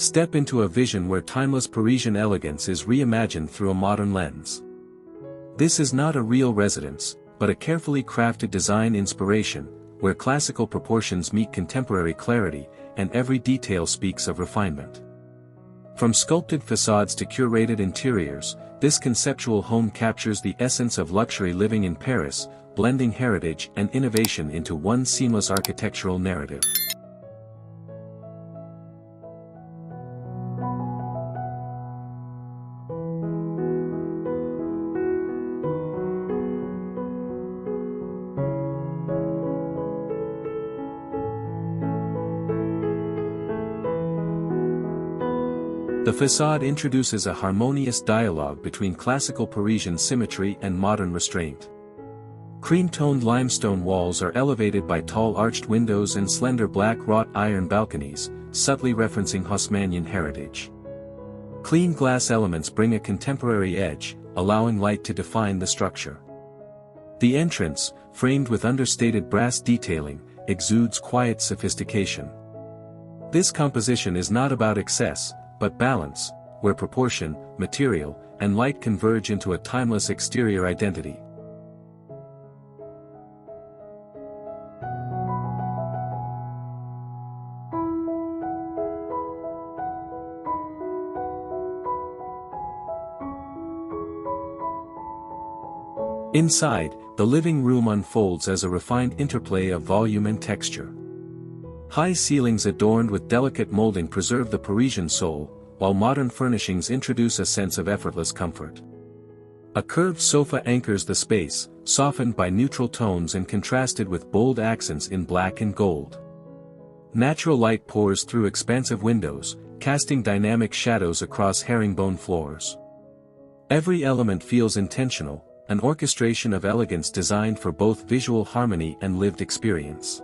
Step into a vision where timeless Parisian elegance is reimagined through a modern lens. This is not a real residence, but a carefully crafted design inspiration, where classical proportions meet contemporary clarity, and every detail speaks of refinement. From sculpted facades to curated interiors, this conceptual home captures the essence of luxury living in Paris, blending heritage and innovation into one seamless architectural narrative. The façade introduces a harmonious dialogue between classical Parisian symmetry and modern restraint. Cream-toned limestone walls are elevated by tall arched windows and slender black wrought iron balconies, subtly referencing Haussmannian heritage. Clean glass elements bring a contemporary edge, allowing light to define the structure. The entrance, framed with understated brass detailing, exudes quiet sophistication. This composition is not about excess, but balance, where proportion, material, and light converge into a timeless exterior identity. Inside, the living room unfolds as a refined interplay of volume and texture. High ceilings adorned with delicate molding preserve the Parisian soul, while modern furnishings introduce a sense of effortless comfort. A curved sofa anchors the space, softened by neutral tones and contrasted with bold accents in black and gold. Natural light pours through expansive windows, casting dynamic shadows across herringbone floors. Every element feels intentional, an orchestration of elegance designed for both visual harmony and lived experience.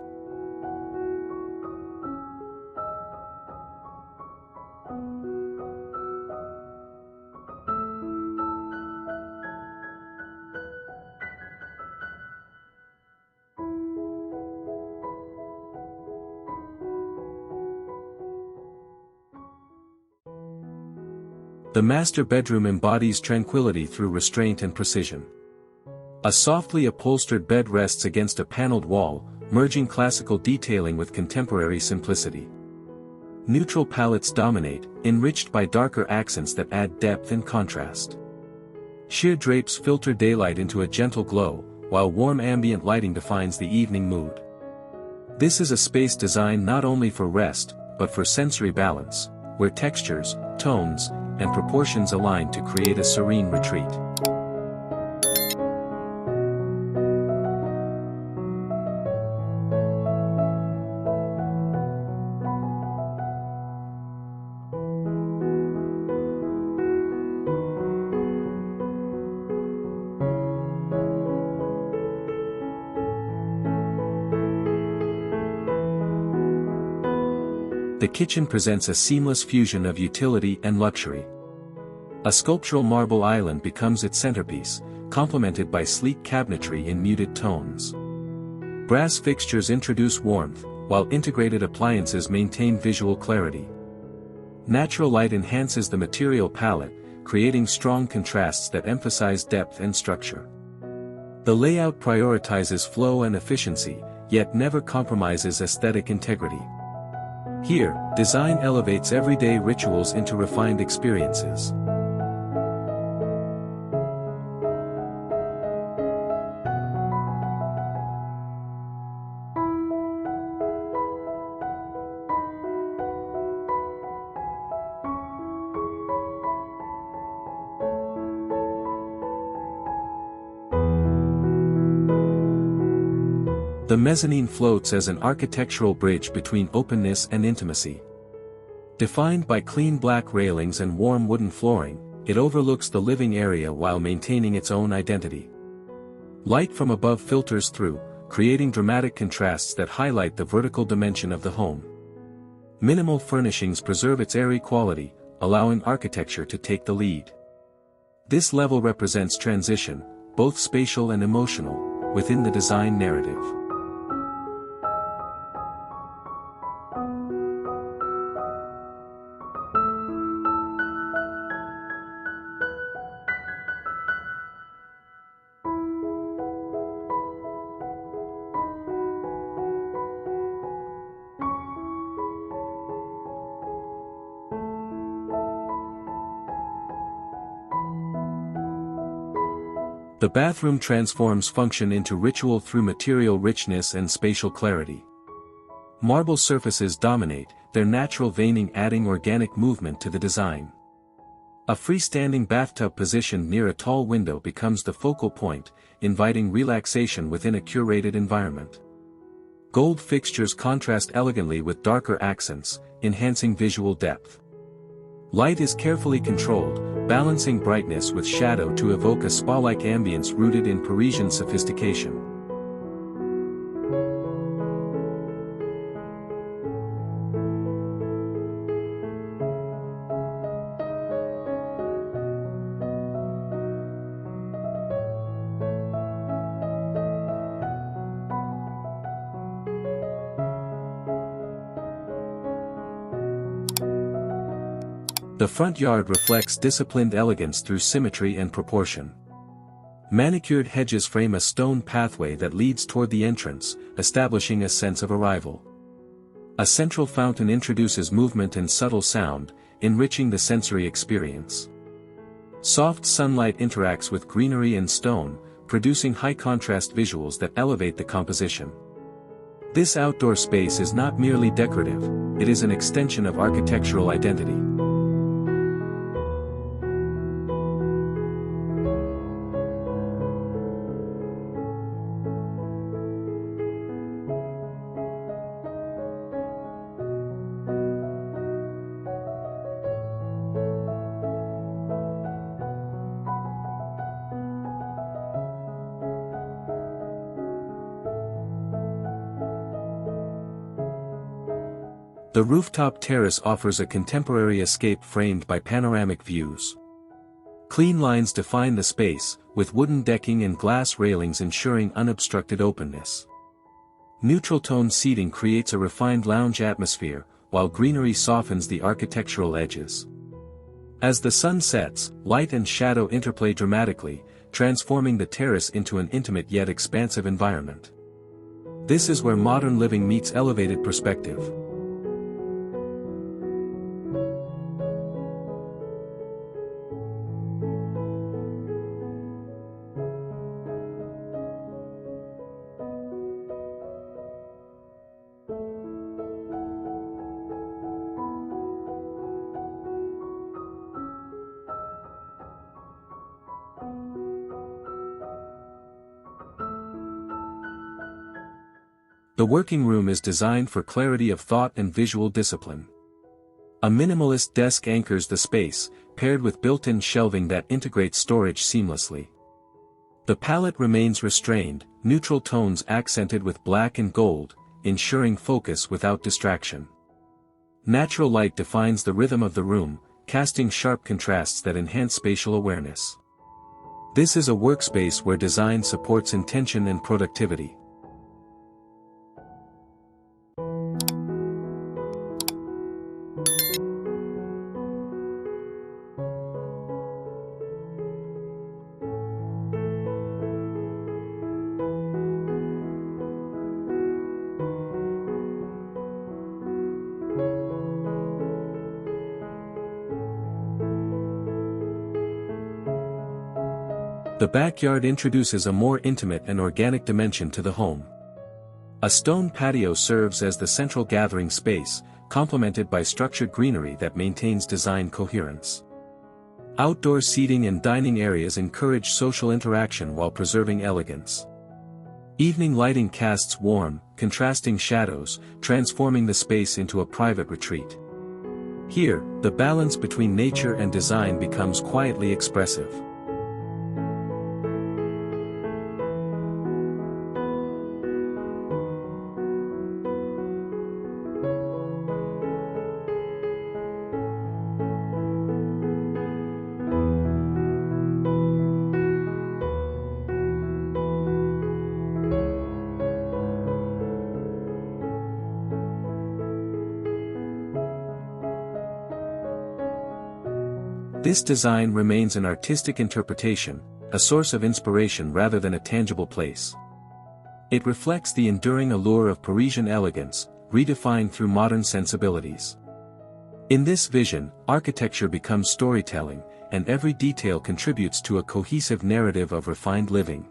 The master bedroom embodies tranquility through restraint and precision. A softly upholstered bed rests against a paneled wall, merging classical detailing with contemporary simplicity. Neutral palettes dominate, enriched by darker accents that add depth and contrast. Sheer drapes filter daylight into a gentle glow, while warm ambient lighting defines the evening mood. This is a space designed not only for rest, but for sensory balance, where textures, tones, and proportions align to create a serene retreat. The kitchen presents a seamless fusion of utility and luxury. A sculptural marble island becomes its centerpiece, complemented by sleek cabinetry in muted tones. Brass fixtures introduce warmth, while integrated appliances maintain visual clarity. Natural light enhances the material palette, creating strong contrasts that emphasize depth and structure. The layout prioritizes flow and efficiency, yet never compromises aesthetic integrity. Here, design elevates everyday rituals into refined experiences. The mezzanine floats as an architectural bridge between openness and intimacy. Defined by clean black railings and warm wooden flooring, it overlooks the living area while maintaining its own identity. Light from above filters through, creating dramatic contrasts that highlight the vertical dimension of the home. Minimal furnishings preserve its airy quality, allowing architecture to take the lead. This level represents transition, both spatial and emotional, within the design narrative. The bathroom transforms function into ritual through material richness and spatial clarity. Marble surfaces dominate, their natural veining adding organic movement to the design. A freestanding bathtub positioned near a tall window becomes the focal point, inviting relaxation within a curated environment. Gold fixtures contrast elegantly with darker accents, enhancing visual depth. Light is carefully controlled, balancing brightness with shadow to evoke a spa-like ambience rooted in Parisian sophistication. The front yard reflects disciplined elegance through symmetry and proportion. Manicured hedges frame a stone pathway that leads toward the entrance, establishing a sense of arrival. A central fountain introduces movement and subtle sound, enriching the sensory experience. Soft sunlight interacts with greenery and stone, producing high-contrast visuals that elevate the composition. This outdoor space is not merely decorative, it is an extension of architectural identity. The rooftop terrace offers a contemporary escape framed by panoramic views. Clean lines define the space, with wooden decking and glass railings ensuring unobstructed openness. Neutral-tone seating creates a refined lounge atmosphere, while greenery softens the architectural edges. As the sun sets, light and shadow interplay dramatically, transforming the terrace into an intimate yet expansive environment. This is where modern living meets elevated perspective. The working room is designed for clarity of thought and visual discipline. A minimalist desk anchors the space, paired with built-in shelving that integrates storage seamlessly. The palette remains restrained, neutral tones accented with black and gold, ensuring focus without distraction. Natural light defines the rhythm of the room, casting sharp contrasts that enhance spatial awareness. This is a workspace where design supports intention and productivity. The backyard introduces a more intimate and organic dimension to the home. A stone patio serves as the central gathering space, complemented by structured greenery that maintains design coherence. Outdoor seating and dining areas encourage social interaction while preserving elegance. Evening lighting casts warm, contrasting shadows, transforming the space into a private retreat. Here, the balance between nature and design becomes quietly expressive. This design remains an artistic interpretation, a source of inspiration rather than a tangible place. It reflects the enduring allure of Parisian elegance, redefined through modern sensibilities. In this vision, architecture becomes storytelling, and every detail contributes to a cohesive narrative of refined living.